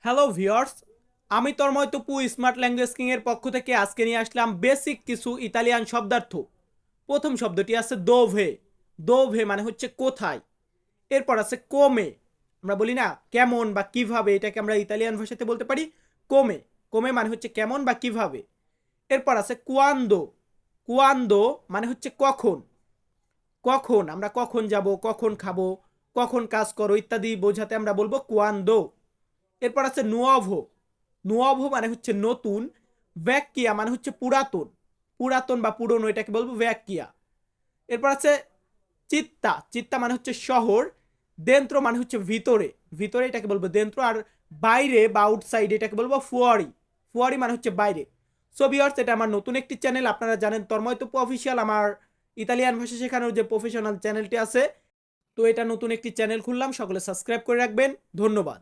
Hello viewers, আমি Tanmoy Tapu smart language king এর পক্ষ থেকে আজকে নিয়ে আসলাম বেসিক কিছু ইতালিয়ান শব্দার্থ। প্রথম শব্দটি আছে দোভে। দোভে মানে হচ্ছে কোথায়। এরপর আছে কোমে, আমরা বলি না কেমন বা কিভাবে, এটাকে আমরা ইতালিয়ান ভাষাতে বলতে পারি কোমে। কোমে মানে হচ্ছে কেমন বা কিভাবে। এরপর আছে কুয়ান্দো। কুয়ান্দো মানে হচ্ছে কখন। কখন, আমরা কখন যাব, কখন খাবো, কখন কাজ করো ইত্যাদি বোঝাতে আমরা বলবো কুয়ান্দো। এরপর আছে নুয়াভো। নুয়াভো মানে হচ্ছে নতুন। ভ্যাকিয়া মানে হচ্ছে পুরাতন। পুরাতন বা পুরনো এটাকে বলবো ভ্যাকিয়া। এরপর আছে চিত্তা। চিত্তা মানে হচ্ছে শহর। দেন্ত্র মানে হচ্ছে ভিতরে। ভিতরে এটাকে বলবো দেন্ত্র। আর বাইরে বা আউটসাইড এটাকে বলবো ফুয়ারি। ফুয়ারি মানে হচ্ছে বাইরে। সো ভিউয়ার্স, এটা আমার নতুন একটি চ্যানেল। আপনারা জানেন তন্ময় তপু অফিসিয়াল আমার ইতালিয়ান ভাষা শেখানোর যে প্রফেশনাল চ্যানেলটি আছে। তো এটা নতুন একটি চ্যানেল খুললাম, সকলে সাবস্ক্রাইব করে রাখবেন। ধন্যবাদ।